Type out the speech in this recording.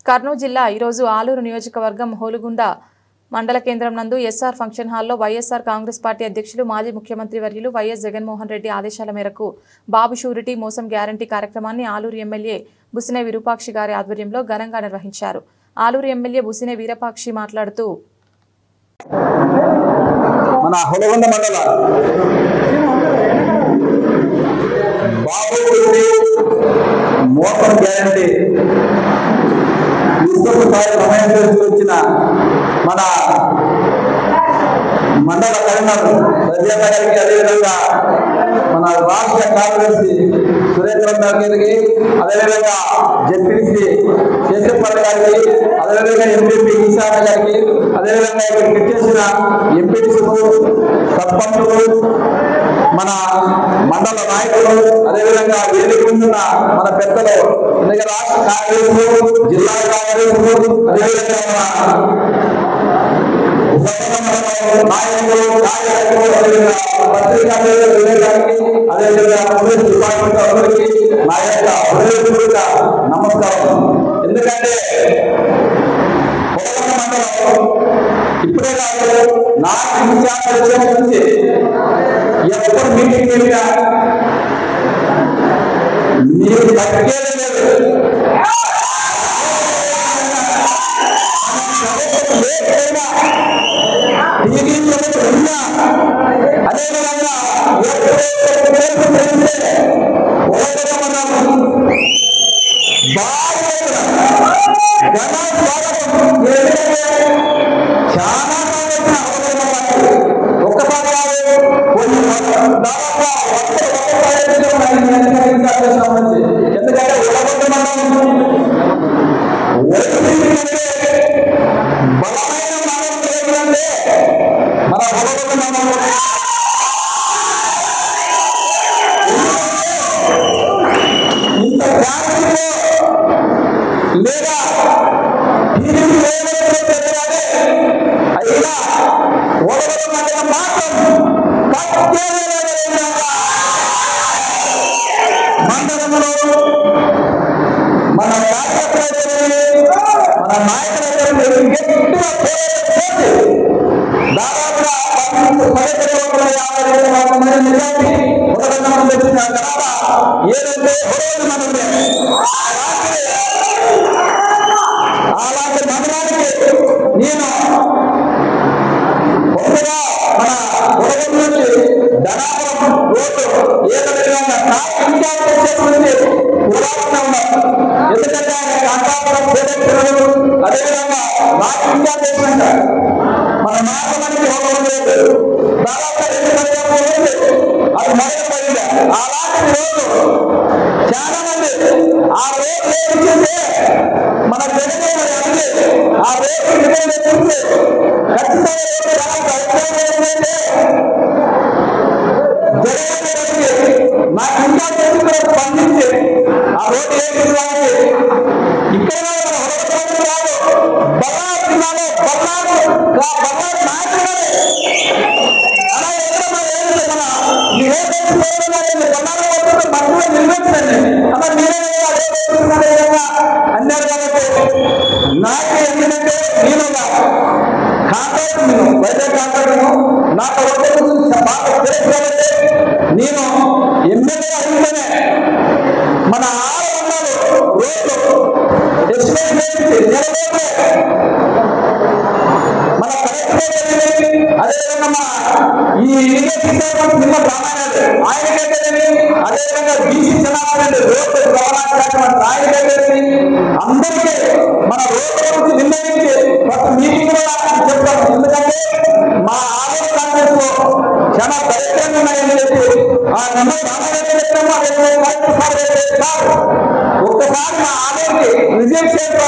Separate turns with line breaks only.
కర్నూలు జిల్లా ఈరోజు ఆలూరు నియోజకవర్గం హోలుగుండ మండల కేంద్రం నందు ఎస్ఆర్ ఫంక్షన్ హాల్లో వైఎస్ఆర్ కాంగ్రెస్ పార్టీ అధ్యక్షులు మాజీ ముఖ్యమంత్రి వర్యులు వైఎస్ జగన్మోహన్ రెడ్డి ఆదేశాల మేరకు బాబు షూరిటీ మోసం గ్యారంటీ కార్యక్రమాన్ని ఆలూరు ఎమ్మెల్యే బుసినే విరూపాక్షి గారి ఆధ్వర్యంలో ఘనంగా నిర్వహించారు. ఆలూరు ఎమ్మెల్యే బుసినే వీరపాక్షి మాట్లాడుతూ
మన హోలుగుండ మండల బాబు షూరిటీ మోసం గ్యారంటీ వచ్చిన మన మండల కన్వీనర్ రజేత గారికి, అదేవిధంగా మన రాష్ట్ర కార్యదర్శి సురేంద్ర గారికి, అదేవిధంగా జెడ్పీసీ కేశవపల్లి గారికి, అదేవిధంగా ఎంపీపీ ఈశాన గారికి, అదేవిధంగా ఇక్కడికి వచ్చేసిన ఎంపీటీసీలు, సర్పంచులు, మన మండల నాయకులు, అదేవిధంగా వేదిక ముందున్న మన పెద్దలు, రాష్ట్ర కార్యదర్శులు, జిల్లా కార్యదర్శులు, అదేవిధంగా నాయకులు, కార్యకర్తలు, పత్రికా అదేవిధంగా పోలీస్ డిపార్ట్మెంట్ అందరికీ నా యొక్క హృదయపూర్వక నమస్కారం. ఎందుకంటే మండలం ఇప్పుడే కాదు, నాకు ఇన్ఛార్జ్ నుంచి ఎప్పుడు మీటింగ్ వెళ్ళినా మీరు తగ్గేది లేదు. అదేవిధంగా చాలా ఒక్కసారి ఎందుకంటే లేదా అయినా మండలంలో మన కార్యకర్తలు, మన నాయకులు దాదాపుగా 50,50,50,000 మంది వచ్చిన తర్వాత ఏదంటే అలాంటి మండలానికి నేను ముందుగా మన ఉదయం నుంచి ధనాపురం రోడ్డు ఏ విధంగా పురాతన ఉన్నారు. ఎందుకంటే ఆయన కాంట్రాక్టర్ అదేవిధంగా నాకు ఇన్ఛార్జ్ చేసినాక మన మాటలకి లేదు, దాదాపు అది మరొకటి. అలాంటి రోడ్డు చాలా మంది ఆ రోడ్డు ఏమిచ్చిందే మన ఆ రోడ్డు ఖచ్చితంగా నాకు ఇంకా స్పందించి ఆ రోడ్డు ఏమి ఇక్కడ అన్నారు కాబట్టి నాకు ఏంటంటే నేను కాంట్రాక్ట్ వైద్య కాంట్రాక్ట్ నాకు బాగా తెలుసు కాబట్టి నేను ఎమ్మెల్యే అయితేనే మన 600 రోడ్లు ఎస్టిమేట్ మన అదేవిధంగా ఈ నిన్న ప్రాణాలు ఆయనకైతే అదేవిధంగా బీసీ జనాభా రోడ్డు రవాణా శాఖ ఆయనకైతే అందరికీ మన రోడ్డు గురించి నిర్ణయించి ప్రతి మీటింగ్ లో చెప్తాం. ఎందుకంటే మా ఆలయ కాంగ్రెస్ లో చాలా దరిద్రంగా ఉన్నాయని చెప్పి ఆ నెంబర్ ఒక్కసారి మా ఆలయానికి విజయం చేస్తారు.